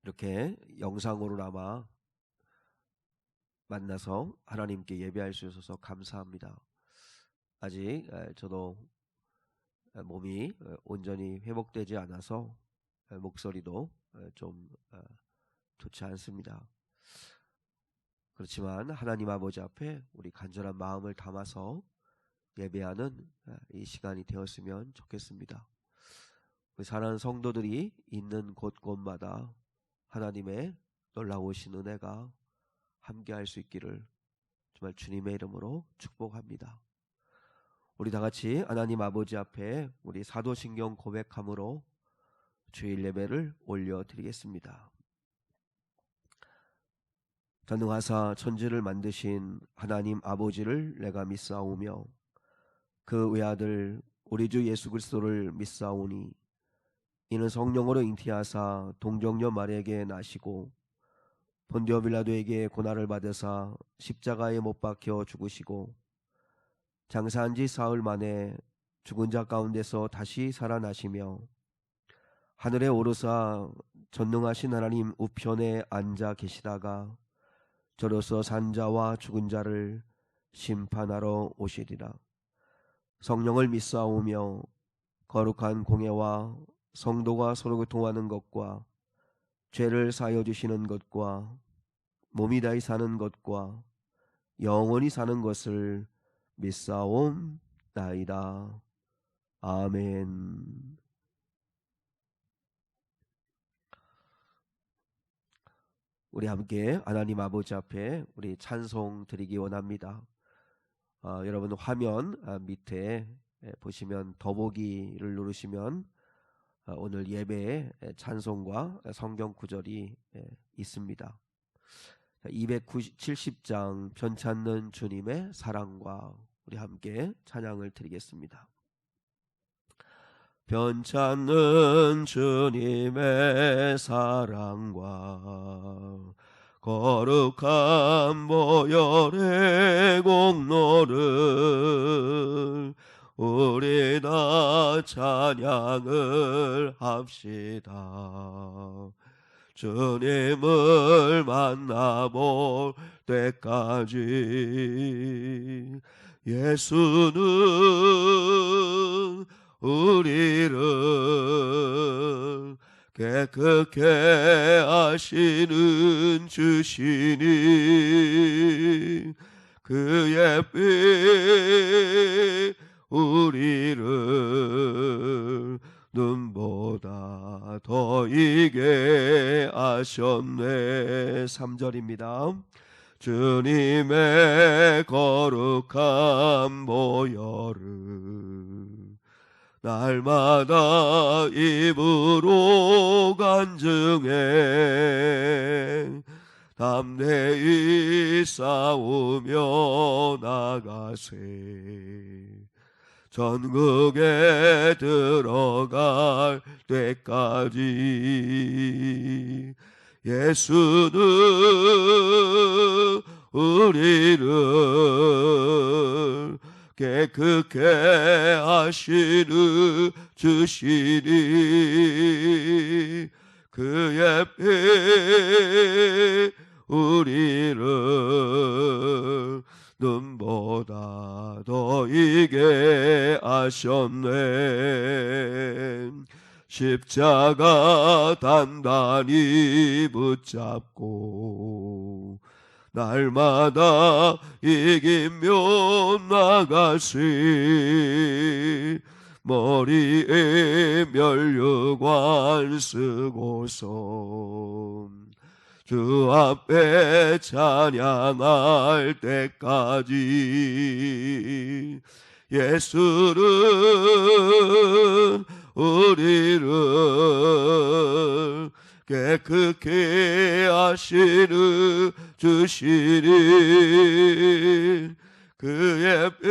이렇게 영상으로나마 만나서 하나님께 예배할 수 있어서 감사합니다. 아직 저도 몸이 온전히 회복되지 않아서 목소리도 좀 좋지 않습니다. 그렇지만 하나님 아버지 앞에 우리 간절한 마음을 담아서 예배하는 이 시간이 되었으면 좋겠습니다. 우리 사랑하는 성도들이 있는 곳곳마다 하나님의 놀라우신 은혜가 함께할 수 있기를 정말 주님의 이름으로 축복합니다. 우리 다 같이 하나님 아버지 앞에 우리 사도신경 고백함으로 주일 예배를 올려드리겠습니다. 전능하사 천지를 만드신 하나님 아버지를 내가 믿사오며 그 외아들 우리 주 예수 그리스도를 믿사오니 이는 성령으로 잉태하사 동정녀 마리아에게 나시고 본디오 빌라도에게 고난을 받으사 십자가에 못 박혀 죽으시고 장사한 지 사흘 만에 죽은 자 가운데서 다시 살아나시며 하늘에 오르사 전능하신 하나님 우편에 앉아 계시다가 저로서 산 자와 죽은 자를 심판하러 오시리라. 성령을 믿사오며 거룩한 공예와 성도가 서로 교통하는 것과 죄를 사하여 주시는 것과 몸이 다히 사는 것과 영원히 사는 것을 믿사옵나이다. 아멘. 우리 함께 하나님 아버지 앞에 우리 찬송 드리기 원합니다. 여러분 화면 밑에 보시면 더보기를 누르시면 오늘 예배에 찬송과 성경 구절이 있습니다. 270장 편찮는 주님의 사랑과 우리 함께 찬양을 드리겠습니다. 편찮는 주님의 사랑과 거룩한 보혈의 공로를 우리 다 찬양을 합시다. 주님을 만나볼 때까지 예수는 우리를 깨끗게 하시는 주시니 그의 피 우리를 눈보다 더 이게 하셨네. 3절입니다. 주님의 거룩한 보혈을 날마다 입으로 간증해 담대히 싸우며 나가세. 전국에 들어갈 때까지 예수는 우리를 깨끗게 하시는 주시니 그의 피 우리를 눈보다 더 이게 하셨네. 십자가 단단히 붙잡고 날마다 이기며 나가시. 머리에 면류관 쓰고서 주 앞에 찬양할 때까지 예수는 우리를 깨끗게 하시는 주시니 그의 피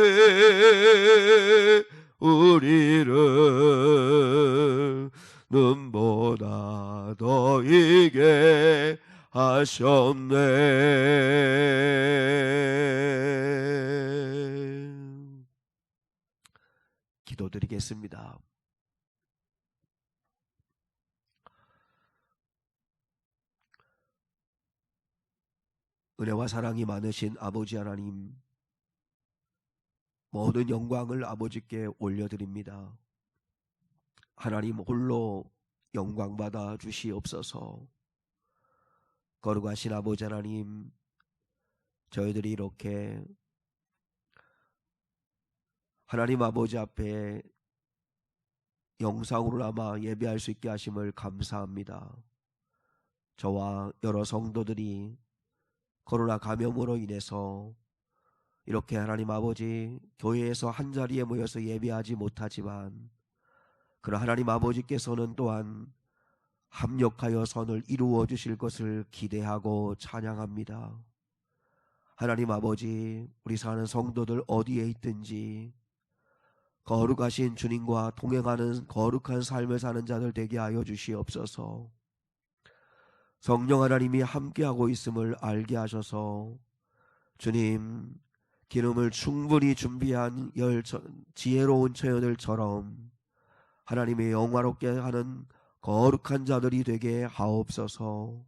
우리를 눈보다 더 이게 하셨네. 기도드리겠습니다. 은혜와 사랑이 많으신 아버지 하나님, 모든 영광을 아버지께 올려드립니다. 하나님 홀로 영광 받아 주시옵소서. 거룩하신 아버지 하나님, 저희들이 이렇게 하나님 아버지 앞에 영상으로나마 예배할 수 있게 하심을 감사합니다. 저와 여러 성도들이 코로나 감염으로 인해서 이렇게 하나님 아버지 교회에서 한자리에 모여서 예배하지 못하지만, 그러나 하나님 아버지께서는 또한 합력하여 선을 이루어 주실 것을 기대하고 찬양합니다. 하나님 아버지, 우리 사는 성도들 어디에 있든지 거룩하신 주님과 동행하는 거룩한 삶을 사는 자들 되게 하여 주시옵소서. 성령 하나님이 함께하고 있음을 알게 하셔서 주님, 기름을 충분히 준비한 지혜로운 처녀들처럼 하나님의 영화롭게 하는 거룩한 자들이 되게 하옵소서.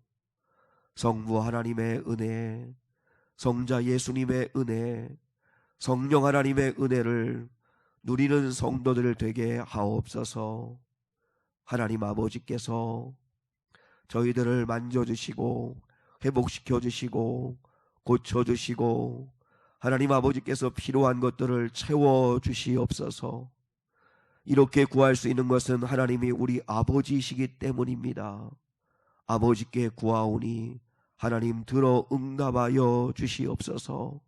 성부 하나님의 은혜, 성자 예수님의 은혜, 성령 하나님의 은혜를 누리는 성도들 되게 하옵소서. 하나님 아버지께서 저희들을 만져주시고 회복시켜주시고 고쳐주시고 하나님 아버지께서 필요한 것들을 채워주시옵소서. 이렇게 구할 수 있는 것은 하나님이 우리 아버지이시기 때문입니다. 아버지께 구하오니 하나님 들어 응답하여 주시옵소서.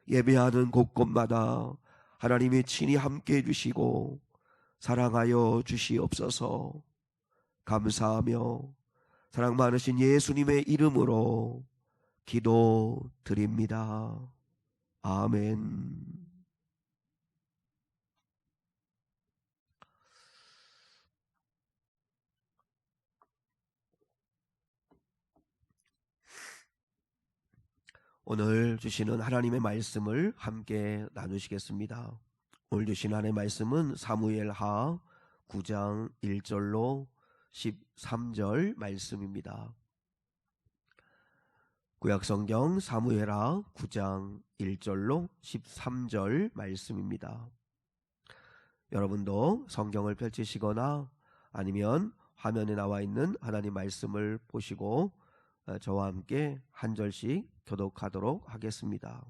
예배하는 곳곳마다 하나님이 친히 함께 해주시고 사랑하여 주시옵소서. 감사하며 사랑 많으신 예수님의 이름으로 기도드립니다. 아멘. 오늘 주시는 하나님의 말씀을 함께 나누시겠습니다. 오늘 주시는 하나님의 말씀은 사무엘하 9장 1절로 13절 말씀입니다. 구약성경 사무엘하 9장 1절로 13절 말씀입니다. 여러분도 성경을 펼치시거나 아니면 화면에 나와 있는 하나님 말씀을 보시고 저와 함께 한 절씩 교독하도록 하겠습니다.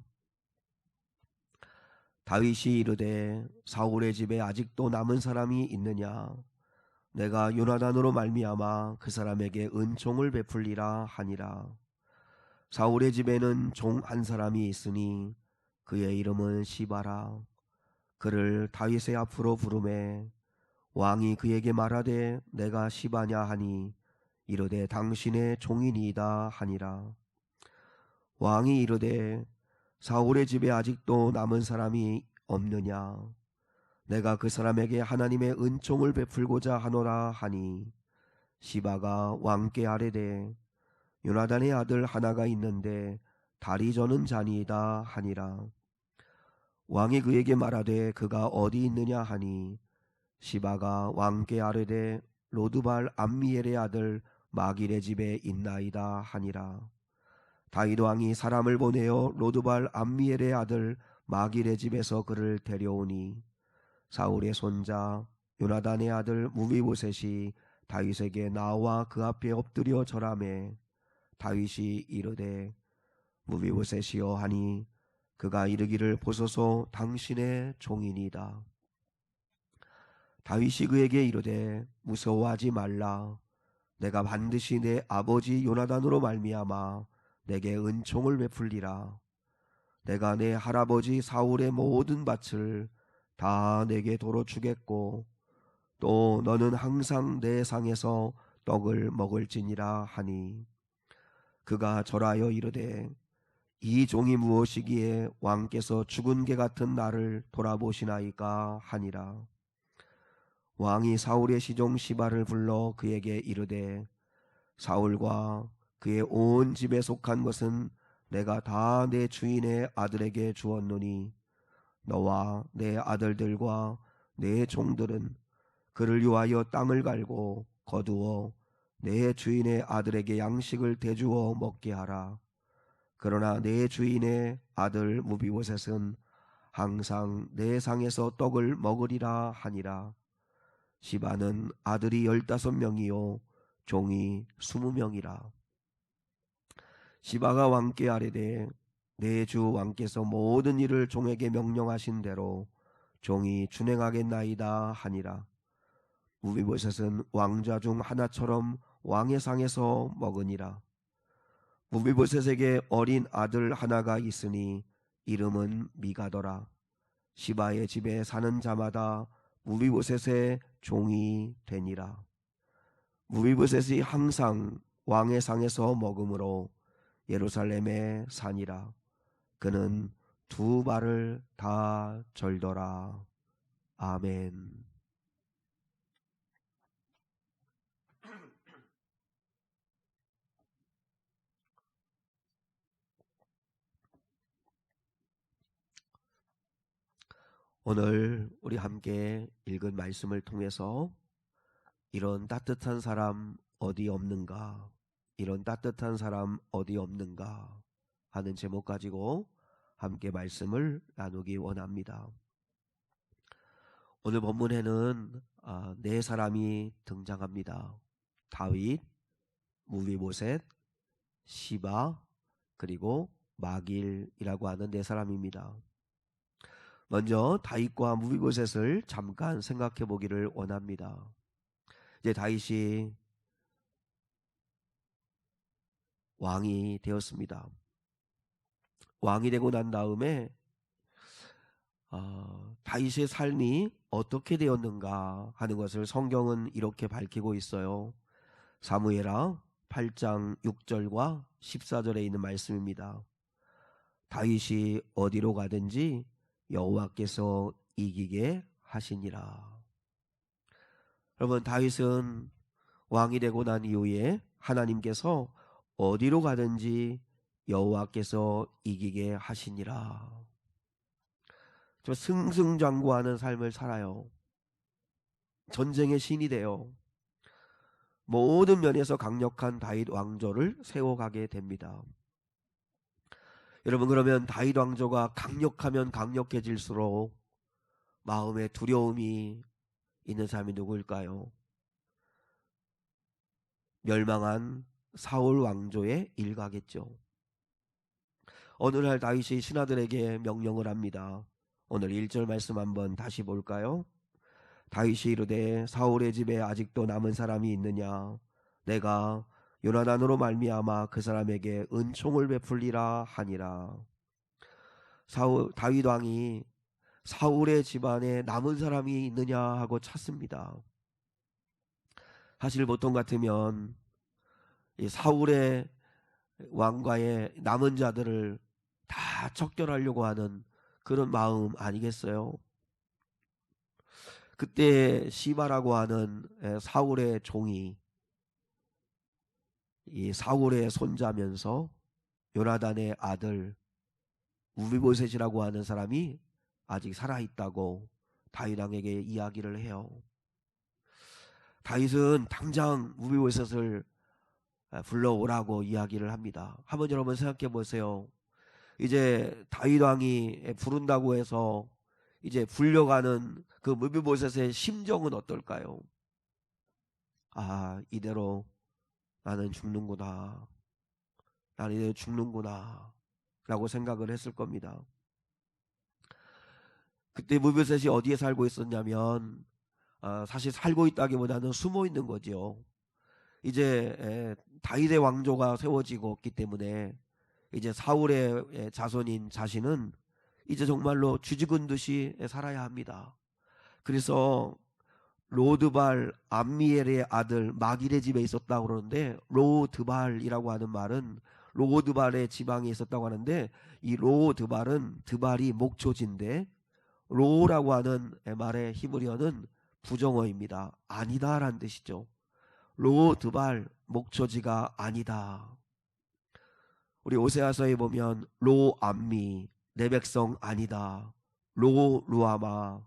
다윗이 이르되 사울의 집에 아직도 남은 사람이 있느냐? 내가 요나단으로 말미암아 그 사람에게 은총을 베풀리라 하니라. 사울의 집에는 종 한 사람이 있으니 그의 이름은 시바라. 그를 다윗의 앞으로 부르매 왕이 그에게 말하되 내가 시바냐 하니 이르되 당신의 종이니이다 하니라. 왕이 이르되 사울의 집에 아직도 남은 사람이 없느냐? 내가 그 사람에게 하나님의 은총을 베풀고자 하노라 하니 시바가 왕께 아뢰되 요나단의 아들 하나가 있는데 다리 저는 자니이다 하니라. 왕이 그에게 말하되 그가 어디 있느냐 하니 시바가 왕께 아뢰되 로드발 암미엘의 아들 마길의 집에 있나이다 하니라. 다윗 왕이 사람을 보내어 로드발 암미엘의 아들 마길의 집에서 그를 데려오니 사울의 손자 요나단의 아들 무비보셋이 다윗에게 나와 그 앞에 엎드려 절하매 다윗이 이르되 무비보셋이여 하니 그가 이르기를 보소서 당신의 종이니이다. 다윗이 그에게 이르되 무서워하지 말라. 내가 반드시 내 아버지 요나단으로 말미암아 내게 은총을 베풀리라. 내가 내 할아버지 사울의 모든 밭을 다 내게 도로 주겠고 또 너는 항상 내 상에서 떡을 먹을지니라 하니 그가 절하여 이르되 이 종이 무엇이기에 왕께서 죽은 개 같은 나를 돌아보시나이까 하니라. 왕이 사울의 시종 시바를 불러 그에게 이르되 사울과 그의 온 집에 속한 것은 내가 다 내 주인의 아들에게 주었노니 너와 내 아들들과 내 종들은 그를 위하여 땅을 갈고 거두어 내 주인의 아들에게 양식을 대주어 먹게 하라. 그러나 내 주인의 아들 무비보셋은 항상 내 상에서 떡을 먹으리라 하니라. 시바는 아들이 15명이요 종이 20명이라. 시바가 왕께 아뢰되 내 주 왕께서 모든 일을 종에게 명령하신 대로 종이 준행하겠나이다 하니라. 무비보셋은 왕자 중 하나처럼 왕의 상에서 먹으니라. 무비보셋에게 어린 아들 하나가 있으니 이름은 미가더라. 시바의 집에 사는 자마다 무비보셋의 종이 되니라. 무비보셋이 항상 왕의 상에서 먹으므로 예루살렘에 사니라. 그는 두 발을 다 절더라. 아멘. 오늘 우리 함께 읽은 말씀을 통해서 이런 따뜻한 사람 어디 없는가, 이런 따뜻한 사람 어디 없는가 하는 제목 가지고 함께 말씀을 나누기 원합니다. 오늘 본문에는 네 사람이 등장합니다. 다윗, 무비보셋, 시바, 그리고 마길이라고 하는 네 사람입니다. 먼저 다윗과 무비보셋을 잠깐 생각해 보기를 원합니다. 이제 다윗이 왕이 되었습니다. 왕이 되고 난 다음에 다윗의 삶이 어떻게 되었는가 하는 것을 성경은 이렇게 밝히고 있어요. 사무엘하 8장 6절과 14절에 있는 말씀입니다. 다윗이 어디로 가든지 여호와께서 이기게 하시니라. 여러분, 다윗은 왕이 되고 난 이후에 하나님께서 어디로 가든지 여호와께서 이기게 하시니라. 저 승승장구하는 삶을 살아요. 전쟁의 신이 되어 모든 면에서 강력한 다윗 왕조를 세워가게 됩니다. 여러분, 그러면 다윗 왕조가 강력하면 강력해질수록 마음에 두려움이 있는 사람이 누구일까요? 멸망한 사울 왕조의 일가겠죠. 어느 날 다윗이 신하들에게 명령을 합니다. 오늘 1절 말씀 한번 다시 볼까요? 다윗이 이르되 사울의 집에 아직도 남은 사람이 있느냐? 내가 요나단으로 말미암아 그 사람에게 은총을 베풀리라 하니라. 다윗 왕이 사울의 집안에 남은 사람이 있느냐 하고 찾습니다. 사실 보통 같으면 이 사울의 왕과의 남은 자들을 다 척결하려고 하는 그런 마음 아니겠어요? 그때 시바라고 하는 사울의 종이 이 사울의 손자면서 요나단의 아들 무비보셋이라고 하는 사람이 아직 살아있다고 다윗 왕에게 이야기를 해요. 다윗은 당장 무비보셋을 불러오라고 이야기를 합니다. 한번 여러분 생각해 보세요. 이제 다윗 왕이 부른다고 해서 이제 불려가는 그 무비보셋의 심정은 어떨까요? 이대로 나는 죽는구나. 나는 이대로 죽는구나 라고 생각을 했을 겁니다. 그때 무비보셋이 어디에 살고 있었냐면 사실 살고 있다기보다는 숨어 있는 거죠. 이제 다윗의 왕조가 세워지고 있기 때문에 이제 사울의 자손인 자신은 이제 정말로 쥐죽은 듯이 살아야 합니다. 그래서 로드발 암미엘의 아들 마길의 집에 있었다고 그러는데, 로드발이라고 하는 말은 로드발의 지방에 있었다고 하는데, 이 로드발은 드발이 목초지인데 로라고 하는 말의 히브리어는 부정어입니다. 아니다라는 뜻이죠. 로드발 목초지가 아니다. 우리 오세아서에 보면 로암미 내 백성 아니다. 루아마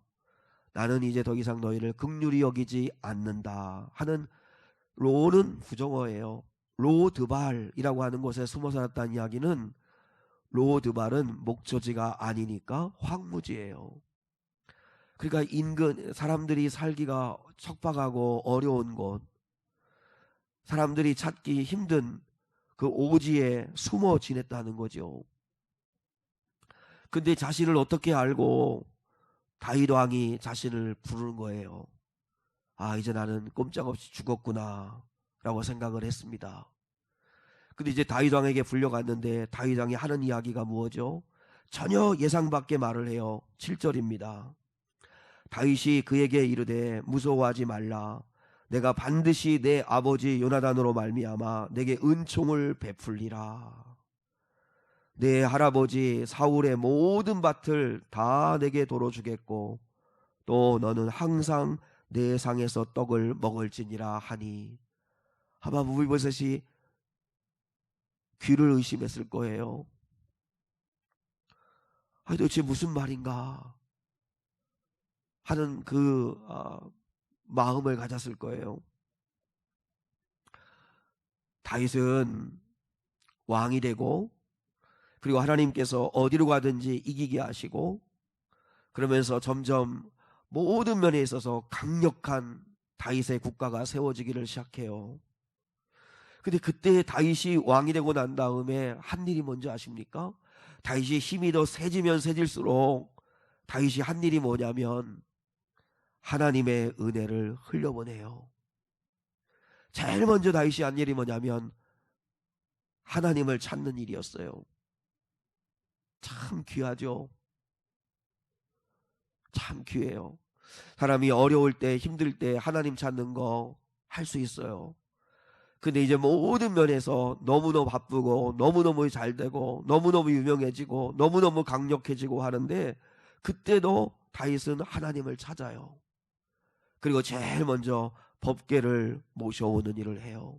나는 이제 더 이상 너희를 긍휼히 여기지 않는다 하는 로는 부정어예요. 로드발이라고 하는 곳에 숨어 살았다는 이야기는 로드발은 목초지가 아니니까 황무지예요. 그러니까 인근 사람들이 살기가 척박하고 어려운 곳, 사람들이 찾기 힘든 그 오지에 숨어 지냈다는 거죠. 근데 자신을 어떻게 알고 다윗 왕이 자신을 부르는 거예요. 아, 이제 나는 꼼짝없이 죽었구나 라고 생각을 했습니다. 근데 이제 다윗 왕에게 불려갔는데 다윗 왕이 하는 이야기가 무엇이죠? 전혀 예상 밖의 말을 해요. 7절입니다. 다윗이 그에게 이르되 무서워하지 말라. 내가 반드시 내 아버지 요나단으로 말미암아 내게 은총을 베풀리라. 내 할아버지 사울의 모든 밭을 다 내게 도로 주겠고 또 너는 항상 내 상에서 떡을 먹을지니라 하니. 아마 무비보셋이 귀를 의심했을 거예요. 도대체 무슨 말인가 하는 그 마음을 가졌을 거예요. 다윗은 왕이 되고 그리고 하나님께서 어디로 가든지 이기게 하시고 그러면서 점점 모든 면에 있어서 강력한 다윗의 국가가 세워지기를 시작해요. 근데 그때 다윗이 왕이 되고 난 다음에 한 일이 뭔지 아십니까? 다윗이 힘이 더 세지면 세질수록 다윗이 한 일이 뭐냐면 하나님의 은혜를 흘려보내요. 제일 먼저 다윗이 한 일이 뭐냐면 하나님을 찾는 일이었어요. 참 귀하죠. 참 귀해요. 사람이 어려울 때 힘들 때 하나님 찾는 거 할 수 있어요. 근데 이제 모든 면에서 너무너무 바쁘고 너무너무 잘되고 너무너무 유명해지고 너무너무 강력해지고 하는데 그때도 다윗은 하나님을 찾아요. 그리고 제일 먼저 법궤를 모셔오는 일을 해요.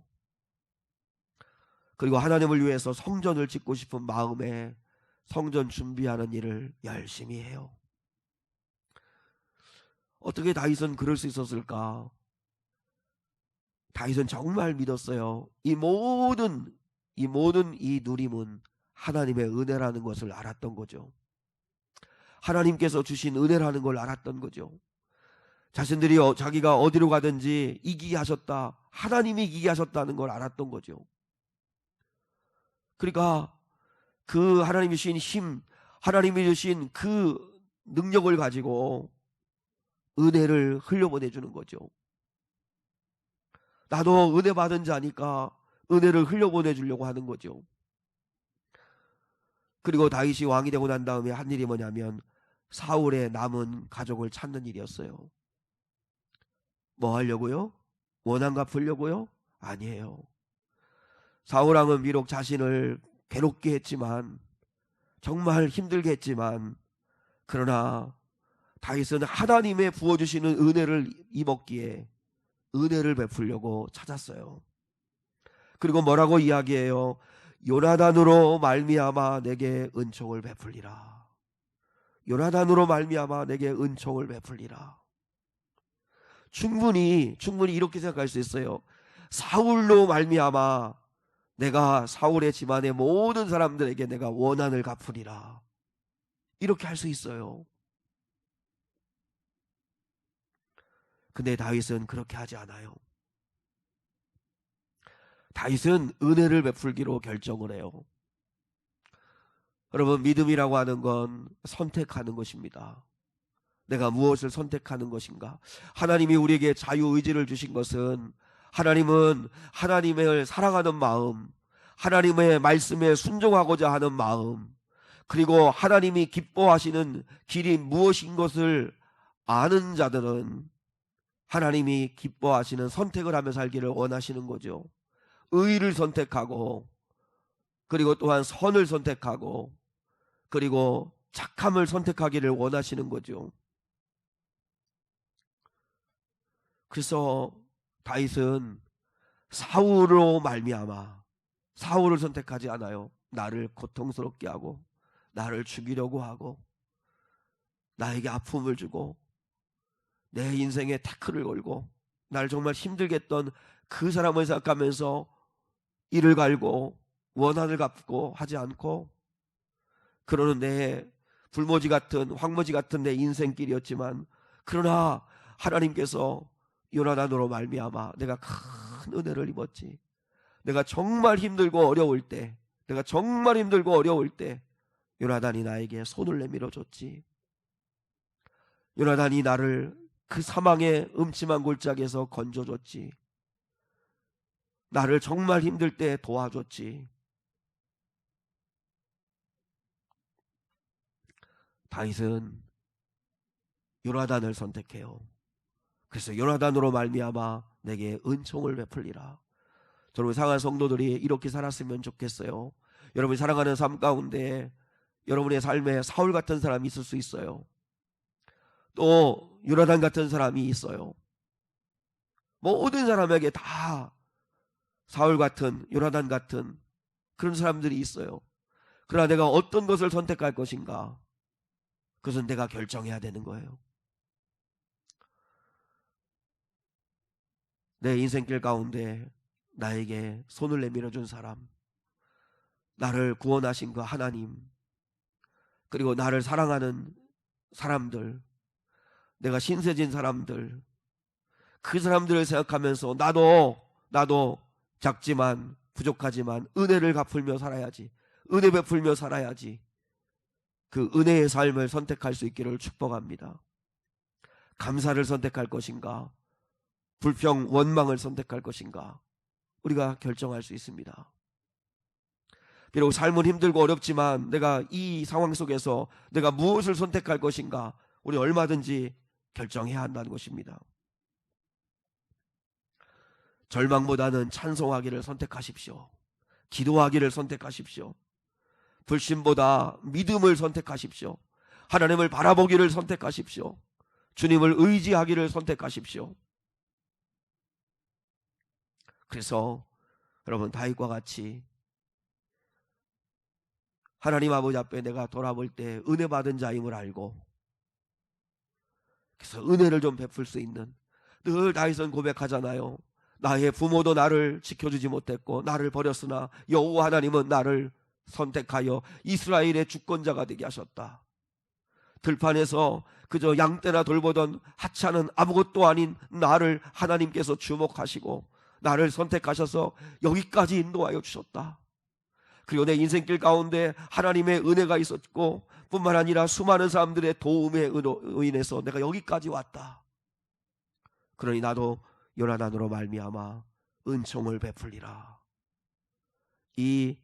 그리고 하나님을 위해서 성전을 짓고 싶은 마음에 성전 준비하는 일을 열심히 해요. 어떻게 다윗은 그럴 수 있었을까? 다윗은 정말 믿었어요. 이 모든 이 누림은 하나님의 은혜라는 것을 알았던 거죠. 하나님께서 주신 은혜라는 걸 알았던 거죠. 자신들이 자기가 어디로 가든지 이기게 하셨다. 하나님이 이기게 하셨다는 걸 알았던 거죠. 그러니까 그 하나님이 주신 힘, 하나님이 주신 그 능력을 가지고 은혜를 흘려보내주는 거죠. 나도 은혜 받은 자니까 은혜를 흘려보내주려고 하는 거죠. 그리고 다윗이 왕이 되고 난 다음에 한 일이 뭐냐면 사울의 남은 가족을 찾는 일이었어요. 뭐 하려고요? 원한 갚으려고요? 아니에요. 사울왕은 비록 자신을 괴롭게 했지만 정말 힘들게 했지만 그러나 다윗은 하나님의 부어주시는 은혜를 입었기에 은혜를 베풀려고 찾았어요. 그리고 뭐라고 이야기해요? 요나단으로 말미암아 내게 은총을 베풀리라. 요나단으로 말미암아 내게 은총을 베풀리라. 충분히 이렇게 생각할 수 있어요. 사울로 말미암아 내가 사울의 집안의 모든 사람들에게 내가 원한을 갚으리라. 이렇게 할 수 있어요. 근데 다윗은 그렇게 하지 않아요. 다윗은 은혜를 베풀기로 결정을 해요. 여러분, 믿음이라고 하는 건 선택하는 것입니다. 내가 무엇을 선택하는 것인가? 하나님이 우리에게 자유의지를 주신 것은 하나님은 하나님을 사랑하는 마음, 하나님의 말씀에 순종하고자 하는 마음, 그리고 하나님이 기뻐하시는 길이 무엇인 것을 아는 자들은 하나님이 기뻐하시는 선택을 하며 살기를 원하시는 거죠. 의를 선택하고 그리고 또한 선을 선택하고 그리고 착함을 선택하기를 원하시는 거죠. 그래서 다윗은 사울로 말미암아 사울을 선택하지 않아요. 나를 고통스럽게 하고 나를 죽이려고 하고 나에게 아픔을 주고 내 인생에 태클을 걸고 날 정말 힘들게 했던 그 사람을 생각하면서 이를 갈고 원한을 갚고 하지 않고 그러는 내 불모지 같은 황무지 같은 내 인생길이었지만, 그러나 하나님께서 요나단으로 말미암아 내가 큰 은혜를 입었지. 내가 정말 힘들고 어려울 때, 요나단이 나에게 손을 내밀어 줬지. 요나단이 나를 그 사망의 음침한 골짜기에서 건져줬지. 나를 정말 힘들 때 도와줬지. 다윗은 요나단을 선택해요. 그래서 요나단으로 말미암아 내게 은총을 베풀리라. 여러분, 사랑하는 성도들이 이렇게 살았으면 좋겠어요. 여러분이 살아가는 삶 가운데 여러분의 삶에 사울 같은 사람이 있을 수 있어요. 또 요나단 같은 사람이 있어요. 모든 사람에게 다 사울 같은, 요나단 같은 그런 사람들이 있어요. 그러나 내가 어떤 것을 선택할 것인가, 그것은 내가 결정해야 되는 거예요. 내 인생길 가운데 나에게 손을 내밀어 준 사람, 나를 구원하신 그 하나님, 그리고 나를 사랑하는 사람들, 내가 신세진 사람들, 그 사람들을 생각하면서 나도 작지만 부족하지만 은혜를 갚으며 살아야지, 은혜 베풀며 살아야지, 그 은혜의 삶을 선택할 수 있기를 축복합니다. 감사를 선택할 것인가, 불평, 원망을 선택할 것인가, 우리가 결정할 수 있습니다. 비록 삶은 힘들고 어렵지만 내가 이 상황 속에서 내가 무엇을 선택할 것인가, 우리 얼마든지 결정해야 한다는 것입니다. 절망보다는 찬송하기를 선택하십시오. 기도하기를 선택하십시오. 불신보다 믿음을 선택하십시오. 하나님을 바라보기를 선택하십시오. 주님을 의지하기를 선택하십시오. 그래서 여러분, 다윗과 같이 하나님 아버지 앞에 내가 돌아볼 때 은혜 받은 자임을 알고, 그래서 은혜를 좀 베풀 수 있는, 늘 다윗은 고백하잖아요. 나의 부모도 나를 지켜주지 못했고 나를 버렸으나 여호와 하나님은 나를 선택하여 이스라엘의 주권자가 되게 하셨다. 들판에서 그저 양떼나 돌보던 하찮은 아무것도 아닌 나를 하나님께서 주목하시고 나를 선택하셔서 여기까지 인도하여 주셨다. 그리고 내 인생길 가운데 하나님의 은혜가 있었고 뿐만 아니라 수많은 사람들의 도움에 의인해서 내가 여기까지 왔다. 그러니 나도 요나단으로 말미암아 은총을 베풀리라. 이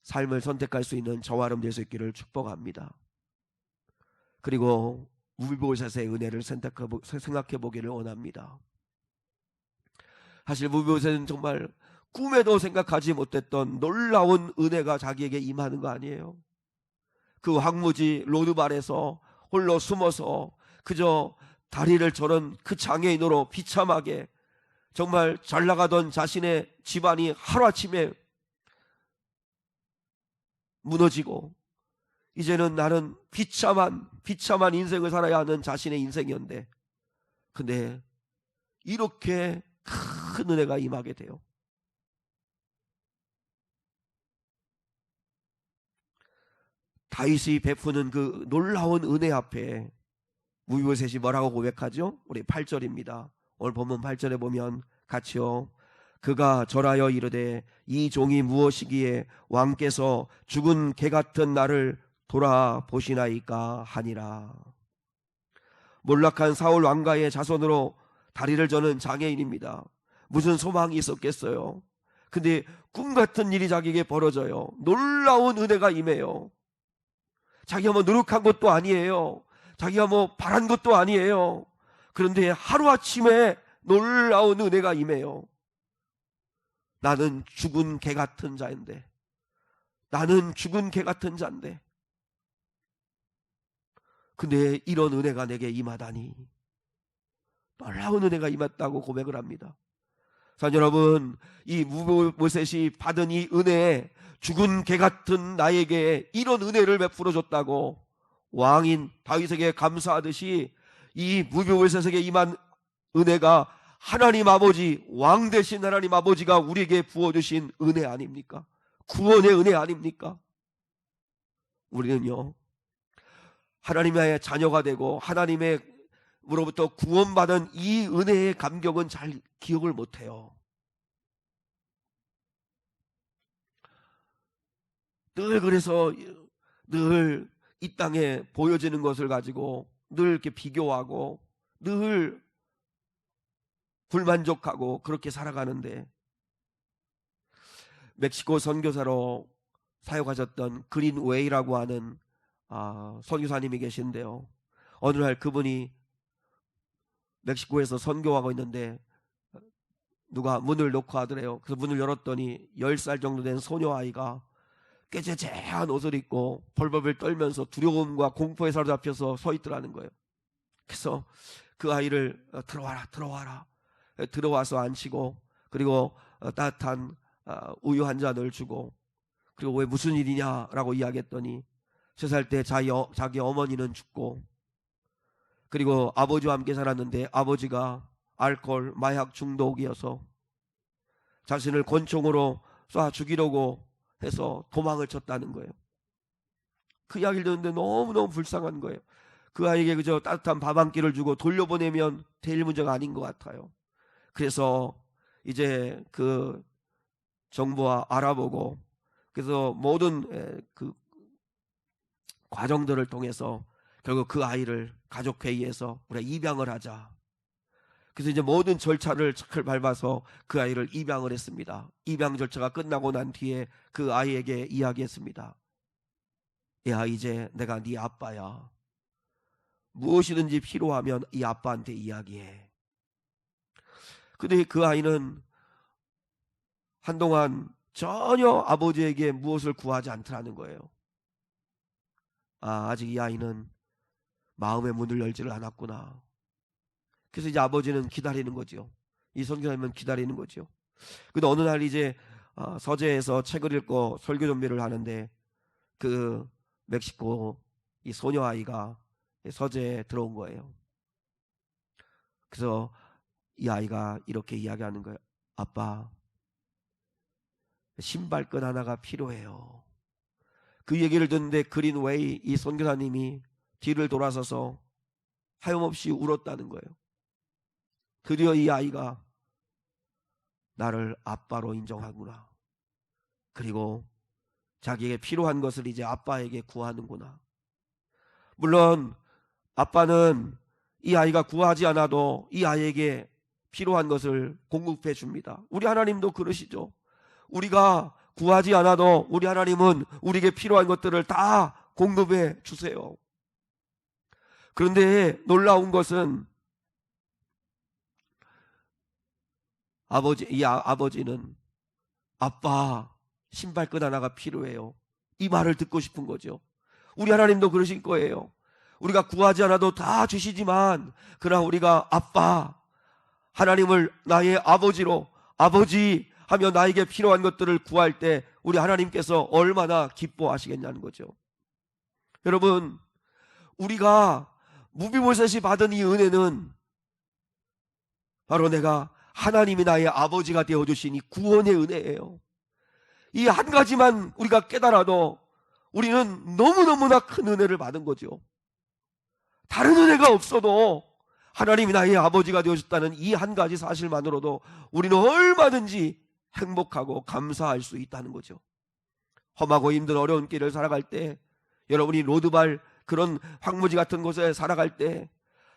삶을 선택할 수 있는 저와 여러분 될 수 있기를 축복합니다. 그리고 무비보셋의 은혜를 생각해 보기를 원합니다. 사실 무비보셋은 정말 꿈에도 생각하지 못했던 놀라운 은혜가 자기에게 임하는 거 아니에요. 그 황무지 로드발에서 홀로 숨어서 그저 다리를 저런 그 장애인으로 비참하게, 정말 잘 나가던 자신의 집안이 하루아침에 무너지고 이제는 나는 비참한 인생을 살아야 하는 자신의 인생이었는데, 근데 이렇게 큰 은혜가 임하게 돼요. 다윗이 베푸는 그 놀라운 은혜 앞에 무비보셋이 뭐라고 고백하죠? 우리 8절입니다. 오늘 본문 8절에 보면 같이요. 그가 절하여 이르되 이 종이 무엇이기에 왕께서 죽은 개 같은 나를 돌아보시나이까 하니라. 몰락한 사울 왕가의 자손으로 다리를 저는 장애인입니다. 무슨 소망이 있었겠어요? 근데 꿈 같은 일이 자기에게 벌어져요. 놀라운 은혜가 임해요. 자기가 뭐 노력한 것도 아니에요. 자기가 뭐 바란 것도 아니에요. 그런데 하루아침에 놀라운 은혜가 임해요. 나는 죽은 개 같은 자인데, 근데 이런 은혜가 내게 임하다니, 놀라운 은혜가 임했다고 고백을 합니다. 자, 여러분, 이 무비보셋이 받은 이 은혜, 죽은 개 같은 나에게 이런 은혜를 베풀어 줬다고 왕인 다윗에게 감사하듯이 이 무비보셋에게 임한 은혜가 하나님 아버지, 왕 되신 하나님 아버지가 우리에게 부어주신 은혜 아닙니까? 구원의 은혜 아닙니까? 우리는요, 하나님의 자녀가 되고 하나님으로부터 구원받은 이 은혜의 감격은 잘 기억을 못해요. 늘 그래서 늘 이 땅에 보여지는 것을 가지고 늘 이렇게 비교하고 늘 불만족하고 그렇게 살아가는데, 멕시코 선교사로 사역하셨던 그린웨이라고 하는 선교사님이 계신데요, 어느 날 그분이 멕시코에서 선교하고 있는데 누가 문을 놓고 하더래요. 그래서 문을 열었더니 10살 정도 된 소녀아이가 꾀죄죄한 옷을 입고 벌벌벌 떨면서 두려움과 공포에 사로잡혀서 서 있더라는 거예요. 그래서 그 아이를 들어와라 들어와서 앉히고, 그리고 따뜻한 우유 한 잔을 주고, 그리고 왜 무슨 일이냐라고 이야기했더니 3살 때 자기 어머니는 죽고, 그리고 아버지와 함께 살았는데 아버지가 알코올 마약 중독이어서 자신을 권총으로 쏴 죽이려고 해서 도망을 쳤다는 거예요. 그 이야기를 듣는데 너무너무 불쌍한 거예요. 그 아이에게 그저 따뜻한 밥 한 끼를 주고 돌려보내면 될 문제가 아닌 것 같아요. 그래서 이제 그 정부와 알아보고, 그래서 모든 그 과정들을 통해서 결국 그 아이를 가족회의에서 우리가 입양을 하자. 그래서 이제 모든 절차를 착을 밟아서 그 아이를 입양을 했습니다. 입양 절차가 끝나고 난 뒤에 그 아이에게 이야기했습니다. 야, 이제 내가 네 아빠야. 무엇이든지 필요하면 이 아빠한테 이야기해. 근데 그 아이는 한동안 전혀 아버지에게 무엇을 구하지 않더라는 거예요. 아직 이 아이는 마음의 문을 열지를 않았구나. 그래서 이제 아버지는 기다리는 거죠. 이 선교사님은 기다리는 거죠. 근데 어느 날 이제 서재에서 책을 읽고 설교 준비를 하는데 그 멕시코 이 소녀 아이가 서재에 들어온 거예요. 그래서 이 아이가 이렇게 이야기하는 거예요. 아빠, 신발끈 하나가 필요해요. 그 얘기를 듣는데 그린웨이 이 선교사님이 뒤를 돌아서서 하염없이 울었다는 거예요. 드디어 이 아이가 나를 아빠로 인정하구나. 그리고 자기에게 필요한 것을 이제 아빠에게 구하는구나. 물론 아빠는 이 아이가 구하지 않아도 이 아이에게 필요한 것을 공급해 줍니다. 우리 하나님도 그러시죠. 우리가 구하지 않아도 우리 하나님은 우리에게 필요한 것들을 다 공급해 주세요. 그런데 놀라운 것은 아버지는 아빠, 신발끈 하나가 필요해요. 이 말을 듣고 싶은 거죠. 우리 하나님도 그러실 거예요. 우리가 구하지 않아도 다 주시지만, 그러나 우리가 아빠, 하나님을 나의 아버지로, 아버지 하며 나에게 필요한 것들을 구할 때 우리 하나님께서 얼마나 기뻐하시겠냐는 거죠. 여러분, 우리가 무비보셋이 받은 이 은혜는 바로 내가 하나님이 나의 아버지가 되어주신 이 구원의 은혜예요. 이 한 가지만 우리가 깨달아도 우리는 너무너무나 큰 은혜를 받은 거죠. 다른 은혜가 없어도 하나님이 나의 아버지가 되어줬다는 이 한 가지 사실만으로도 우리는 얼마든지 행복하고 감사할 수 있다는 거죠. 험하고 힘든 어려운 길을 살아갈 때, 여러분이 로드발 그런 황무지 같은 곳에 살아갈 때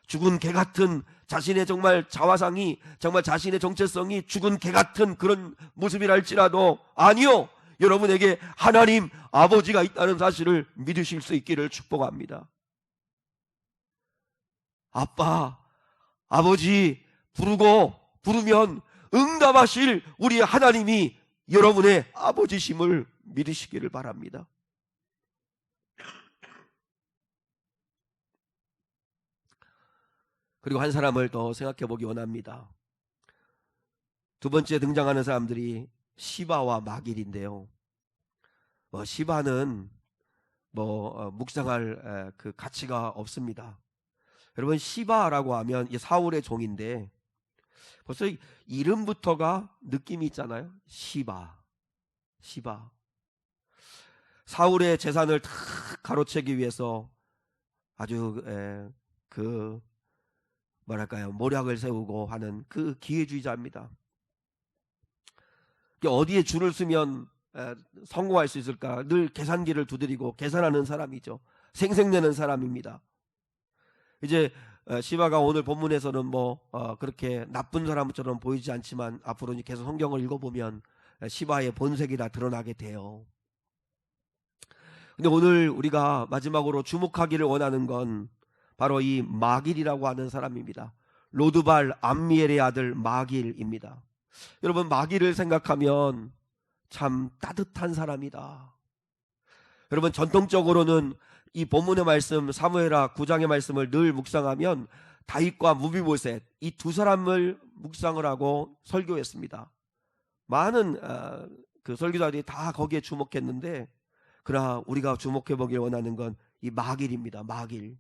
죽은 개 같은 자신의 정말 자화상이, 정말 자신의 정체성이 죽은 개 같은 그런 모습이랄지라도, 아니요, 여러분에게 하나님 아버지가 있다는 사실을 믿으실 수 있기를 축복합니다. 아빠, 아버지 부르면 응답하실 우리 하나님이 여러분의 아버지심을 믿으시기를 바랍니다. 그리고 한 사람을 더 생각해 보기 원합니다. 두 번째 등장하는 사람들이 시바와 마길인데요. 시바는 묵상할 그 가치가 없습니다. 여러분, 시바라고 하면 이 사울의 종인데 벌써 이름부터가 느낌이 있잖아요. 시바. 사울의 재산을 다 가로채기 위해서 아주 뭐랄까요, 모략을 세우고 하는 그 기회주의자입니다. 어디에 줄을 서면 성공할 수 있을까 늘 계산기를 두드리고 계산하는 사람이죠. 생색내는 사람입니다. 이제 시바가 오늘 본문에서는 그렇게 나쁜 사람처럼 보이지 않지만 앞으로 계속 성경을 읽어보면 시바의 본색이 다 드러나게 돼요. 근데 오늘 우리가 마지막으로 주목하기를 원하는 건 바로 이 마길이라고 하는 사람입니다. 로드발 암미엘의 아들 마길입니다. 여러분, 마길을 생각하면 참 따뜻한 사람이다. 여러분, 전통적으로는 이 본문의 말씀 사무엘하 9장의 말씀을 늘 묵상하면 다윗과 무비보셋 이 두 사람을 묵상을 하고 설교했습니다. 많은 그 설교자들이 다 거기에 주목했는데, 그러나 우리가 주목해 보길 원하는 건 이 마길입니다. 마길.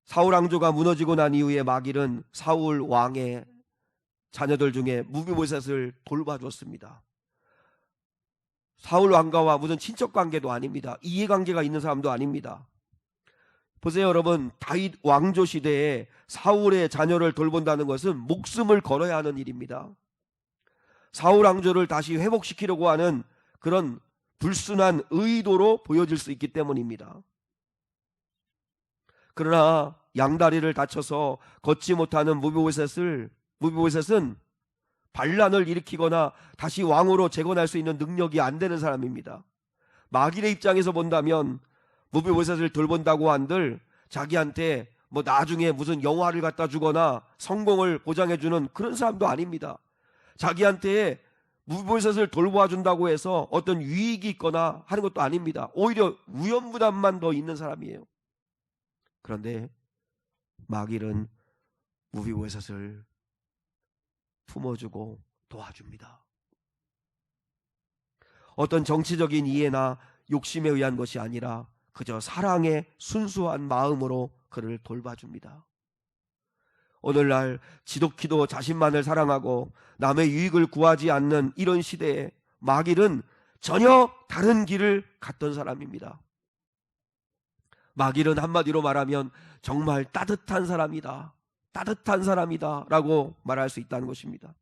사울 왕조가 무너지고 난 이후에 마길은 사울 왕의 자녀들 중에 무비보셋을 돌봐줬습니다. 사울 왕가와 무슨 친척 관계도 아닙니다. 이해관계가 있는 사람도 아닙니다. 보세요, 여러분. 다윗 왕조 시대에 사울의 자녀를 돌본다는 것은 목숨을 걸어야 하는 일입니다. 사울 왕조를 다시 회복시키려고 하는 그런 불순한 의도로 보여질 수 있기 때문입니다. 그러나 양다리를 다쳐서 걷지 못하는 무비보셋은 반란을 일으키거나 다시 왕으로 재건할 수 있는 능력이 안 되는 사람입니다. 마길의 입장에서 본다면 무비보셋을 돌본다고 한들 자기한테 나중에 무슨 영화를 갖다 주거나 성공을 보장해주는 그런 사람도 아닙니다. 자기한테 무비보셋을 돌봐준다고 해서 어떤 유익이 있거나 하는 것도 아닙니다. 오히려 위험부담만 더 있는 사람이에요. 그런데 마길은 무비보셋을 품어주고 도와줍니다. 어떤 정치적인 이해나 욕심에 의한 것이 아니라 그저 사랑의 순수한 마음으로 그를 돌봐줍니다. 오늘날 지독히도 자신만을 사랑하고 남의 유익을 구하지 않는 이런 시대에 마길은 전혀 다른 길을 갔던 사람입니다. 마길은 한마디로 말하면 정말 따뜻한 사람이다. 따뜻한 사람이다 라고 말할 수 있다는 것입니다.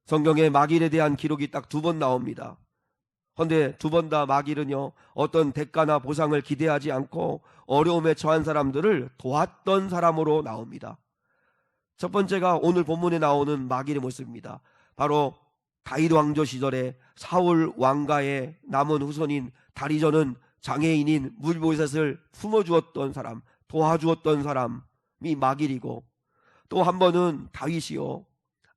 성경에 마길에 대한 기록이 딱 2번 나옵니다. 그런데 2번 다 마길은요, 어떤 대가나 보상을 기대하지 않고 어려움에 처한 사람들을 도왔던 사람으로 나옵니다. 첫 번째가 오늘 본문에 나오는 마길의 모습입니다. 바로 다윗 왕조 시절에 사울 왕가의 남은 후손인 다리저는 장애인인 무비보셋을 품어주었던 사람, 도와주었던 사람이 마길이고, 또 한 번은 다윗이요,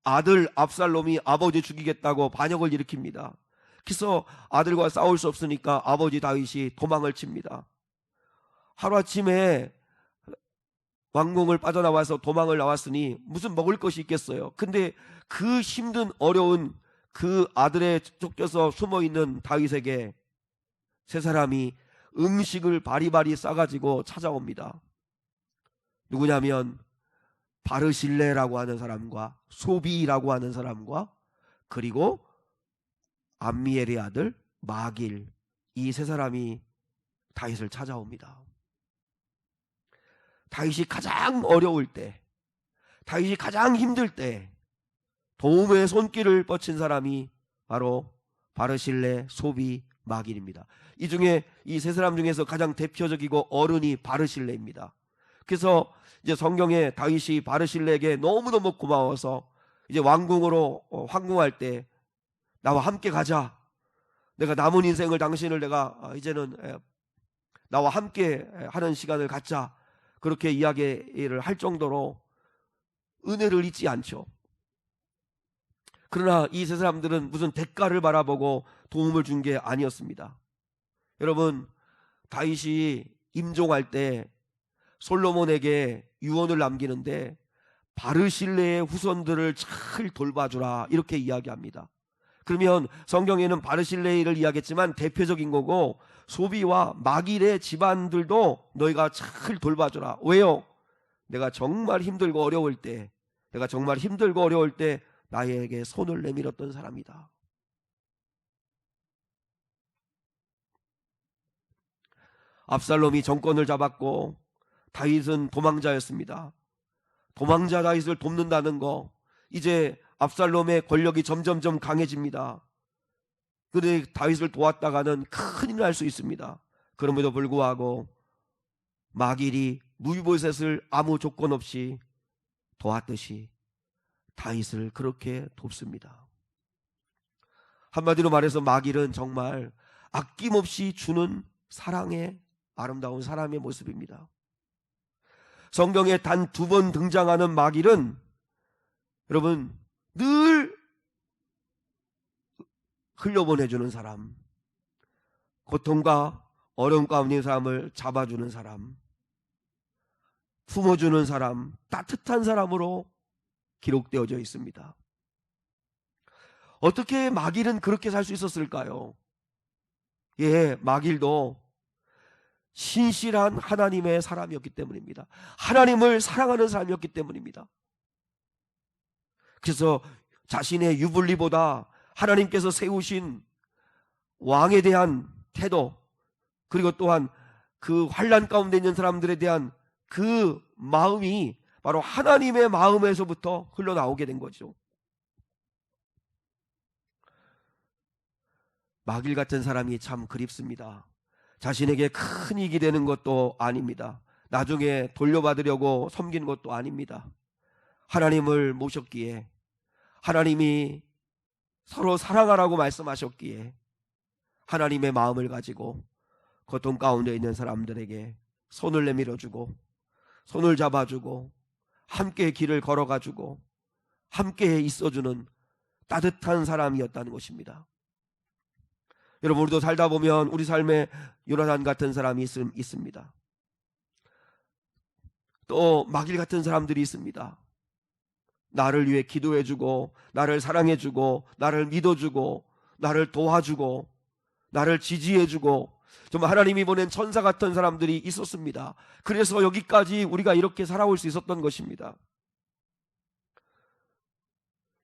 아들 압살롬이 아버지 죽이겠다고 반역을 일으킵니다. 그래서 아들과 싸울 수 없으니까 아버지 다윗이 도망을 칩니다. 하루아침에 왕궁을 빠져나와서 도망을 나왔으니 무슨 먹을 것이 있겠어요. 근데 그 힘든 어려운 그 아들에 쫓겨서 숨어있는 다윗에게 세 사람이 음식을 바리바리 싸가지고 찾아옵니다. 누구냐면 바르실레라고 하는 사람과 소비라고 하는 사람과 그리고 암미엘의 아들 마길, 이 세 사람이 다윗을 찾아옵니다. 다윗이 가장 어려울 때, 다윗이 가장 힘들 때 도움의 손길을 뻗친 사람이 바로 바르실레, 소비, 마길입니다. 이 중에 이 세 사람 중에서 가장 대표적이고 어른이 바르실레입니다. 그래서 이제 성경에 다윗이 바르실레에게 너무너무 고마워서 이제 왕궁으로 황궁할 때 나와 함께 가자. 내가 남은 인생을 당신을 내가 이제는 나와 함께 하는 시간을 갖자. 그렇게 이야기를 할 정도로 은혜를 잊지 않죠. 그러나 이 세 사람들은 무슨 대가를 바라보고 도움을 준 게 아니었습니다. 여러분, 다윗이 임종할 때 솔로몬에게 유언을 남기는데 바르실레의 후손들을 잘 돌봐주라 이렇게 이야기합니다. 그러면 성경에는 바르실레를 이야기했지만 대표적인 거고 소비와 마길의 집안들도 너희가 잘 돌봐주라. 왜요? 내가 정말 힘들고 어려울 때, 나에게 손을 내밀었던 사람이다. 압살롬이 정권을 잡았고 다윗은 도망자였습니다. 도망자 다윗을 돕는다는 거, 이제 압살롬의 권력이 점점점 강해집니다. 그런데 다윗을 도왔다가는 큰일 날 수 있습니다. 그럼에도 불구하고 마길이 무비보셋을 아무 조건 없이 도왔듯이 다윗을 그렇게 돕습니다. 한마디로 말해서 마길은 정말 아낌없이 주는 사랑의 아름다운 사람의 모습입니다. 성경에 단 2번 등장하는 마길은 여러분 늘 흘려보내주는 사람, 고통과 어려움 가운데 있는 사람을 잡아주는 사람, 품어주는 사람, 따뜻한 사람으로 기록되어져 있습니다. 어떻게 마길은 그렇게 살 수 있었을까요? 마길도 신실한 하나님의 사람이었기 때문입니다. 하나님을 사랑하는 사람이었기 때문입니다. 그래서 자신의 유불리보다 하나님께서 세우신 왕에 대한 태도, 그리고 또한 그 환난 가운데 있는 사람들에 대한 그 마음이 바로 하나님의 마음에서부터 흘러나오게 된 거죠. 마길 같은 사람이 참 그립습니다. 자신에게 큰 이익이 되는 것도 아닙니다. 나중에 돌려받으려고 섬기는 것도 아닙니다. 하나님을 모셨기에, 하나님이 서로 사랑하라고 말씀하셨기에 하나님의 마음을 가지고 고통 가운데 있는 사람들에게 손을 내밀어주고 손을 잡아주고 함께 길을 걸어가주고 함께 있어주는 따뜻한 사람이었다는 것입니다. 여러분, 우리도 살다 보면 우리 삶에 요나단 같은 사람이 있습니다. 또 마길 같은 사람들이 있습니다. 나를 위해 기도해주고 나를 사랑해주고 나를 믿어주고 나를 도와주고 나를 지지해주고 정말 하나님이 보낸 천사 같은 사람들이 있었습니다. 그래서 여기까지 우리가 이렇게 살아올 수 있었던 것입니다.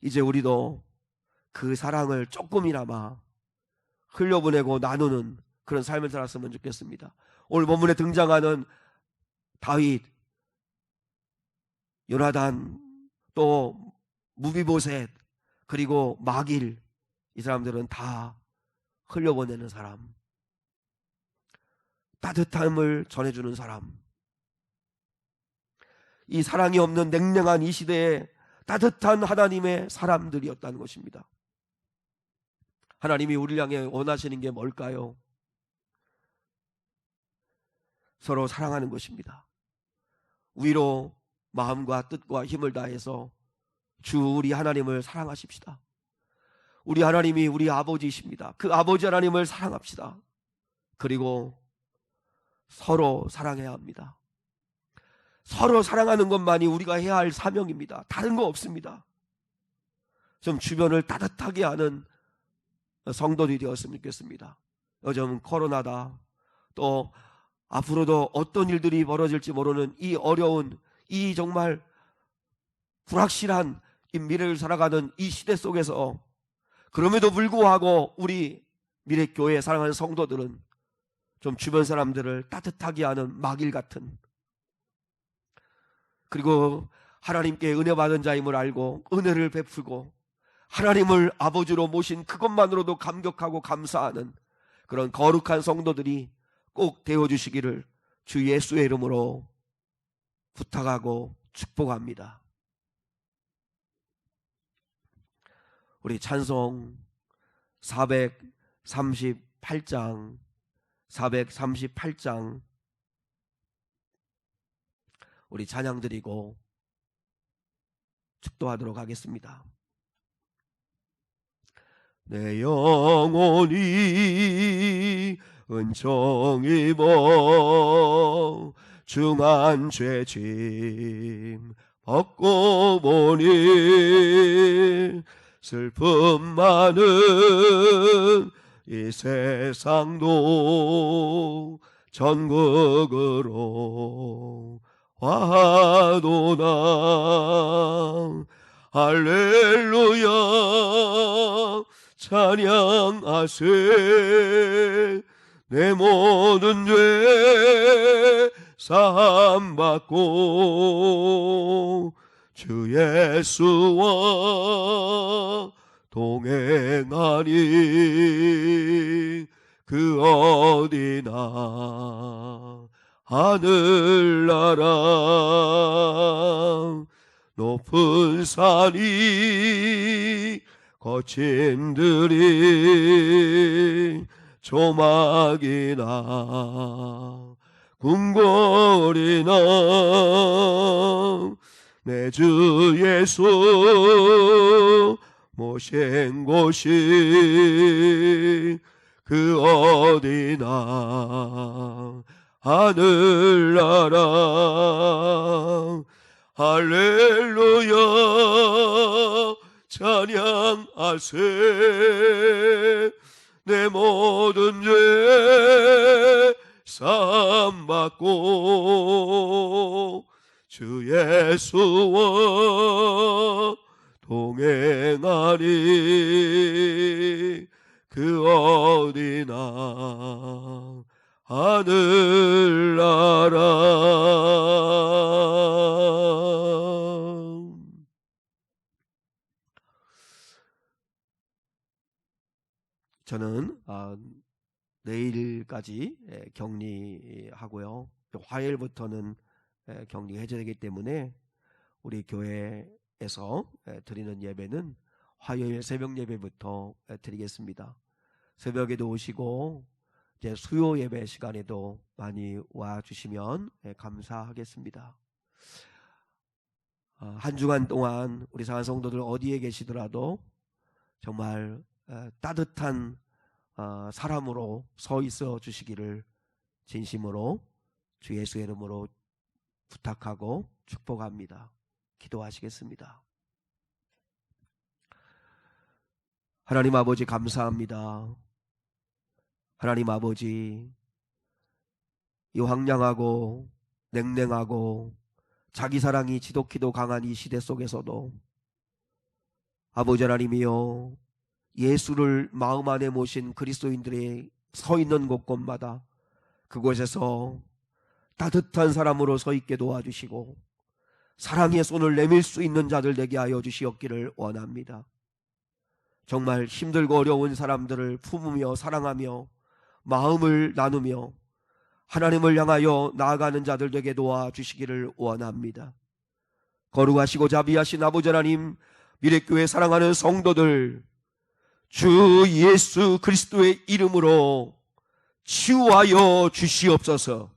이제 우리도 그 사랑을 조금이나마 흘려보내고 나누는 그런 삶을 살았으면 좋겠습니다. 오늘 본문에 등장하는 다윗, 요나단, 또 무비보셋, 그리고 마길, 이 사람들은 다 흘려보내는 사람, 따뜻함을 전해주는 사람, 이 사랑이 없는 냉랭한 이 시대에 따뜻한 하나님의 사람들이었다는 것입니다. 하나님이 우리를 향해 원하시는 게 뭘까요? 서로 사랑하는 것입니다. 위로 마음과 뜻과 힘을 다해서 주 우리 하나님을 사랑하십시다. 우리 하나님이 우리 아버지이십니다. 그 아버지 하나님을 사랑합시다. 그리고 서로 사랑해야 합니다. 서로 사랑하는 것만이 우리가 해야 할 사명입니다. 다른 거 없습니다. 좀 주변을 따뜻하게 하는 성도들이 되었으면 좋겠습니다. 요즘 코로나다, 또 앞으로도 어떤 일들이 벌어질지 모르는 이 어려운, 이 정말 불확실한 이 미래를 살아가는 이 시대 속에서 그럼에도 불구하고 우리 미래교회 사랑하는 성도들은 좀 주변 사람들을 따뜻하게 하는 마길 같은, 그리고 하나님께 은혜 받은 자임을 알고 은혜를 베풀고 하나님을 아버지로 모신 그것만으로도 감격하고 감사하는 그런 거룩한 성도들이 꼭 되어주시기를 주 예수의 이름으로 부탁하고 축복합니다. 우리 찬송 438장 우리 찬양 드리고 축도하도록 하겠습니다. 내 영혼이 은총 입어 중한 죄짐 벗고 보니 슬픔 많은 이 세상도 전국으로 와도나 할렐루야 찬양하세 내 모든 죄 사함받고 주 예수와 동행하니 그 어디나 하늘나라 높은 산이 거친 들이 조막이나 궁궐이나 내 주 예수 모신 곳이 그 어디나 하늘나라 할렐루야 찬양하세 내 모든 죄 사함받고 주 예수와 동행하니 그 어디나 하늘나라. 저는 내일까지 격리하고요. 화요일부터는 격리 해제되기 때문에 우리 교회에서 드리는 예배는 화요일 새벽 예배부터 드리겠습니다. 새벽에도 오시고 이제 수요 예배 시간에도 많이 와주시면 감사하겠습니다. 한 주간 동안 우리 사랑하는 성도들 어디에 계시더라도 정말 따뜻한 사람으로 서 있어 주시기를 진심으로 주 예수의 이름으로 부탁하고 축복합니다. 기도하시겠습니다. 하나님 아버지 감사합니다. 하나님 아버지, 이 황량하고 냉랭하고 자기 사랑이 지독히도 강한 이 시대 속에서도 아버지 하나님이여 예수를 마음 안에 모신 그리스도인들이 서 있는 곳곳마다 그곳에서 따뜻한 사람으로 서 있게 도와주시고 사랑의 손을 내밀 수 있는 자들 되게 하여 주시옵기를 원합니다. 정말 힘들고 어려운 사람들을 품으며 사랑하며 마음을 나누며 하나님을 향하여 나아가는 자들 되게 도와주시기를 원합니다. 거룩하시고 자비하신 아버지 하나님, 미래교회 사랑하는 성도들 주 예수 그리스도의 이름으로 치유하여 주시옵소서.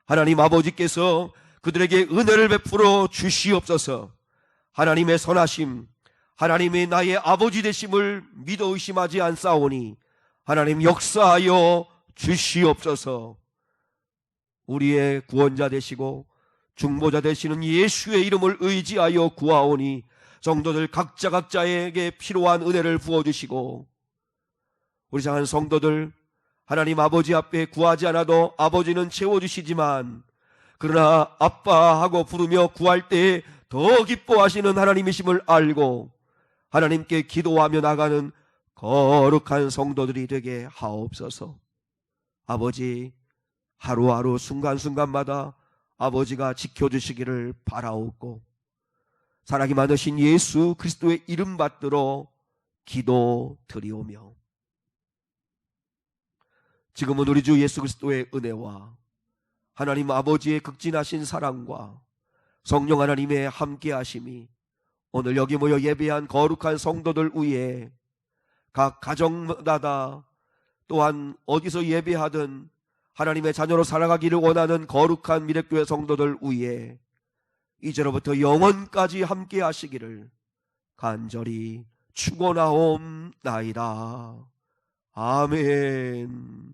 하나님 아버지께서 그들에게 은혜를 베풀어 주시옵소서. 하나님의 선하심, 하나님의 나의 아버지 되심을 믿어 의심하지 않사오니 하나님 역사하여 주시옵소서. 우리의 구원자 되시고 중보자 되시는 예수의 이름을 의지하여 구하오니 성도들 각자에게 필요한 은혜를 부어주시고 우리 사랑하는 성도들 하나님 아버지 앞에 구하지 않아도 아버지는 채워주시지만 그러나 아빠하고 부르며 구할 때에 더 기뻐하시는 하나님이심을 알고 하나님께 기도하며 나가는 거룩한 성도들이 되게 하옵소서. 아버지, 하루하루 순간순간마다 아버지가 지켜주시기를 바라옵고 사랑이 많으신 예수 그리스도의 이름 받들어 기도 드리오며 지금은 우리 주 예수 그리스도의 은혜와 하나님 아버지의 극진하신 사랑과 성령 하나님의 함께하심이 오늘 여기 모여 예배한 거룩한 성도들 위에 각 가정마다 또한 어디서 예배하든 하나님의 자녀로 살아가기를 원하는 거룩한 미래교회 성도들 위에 이제로부터 영원까지 함께 하시기를 간절히 축원하옵나이다. 아멘.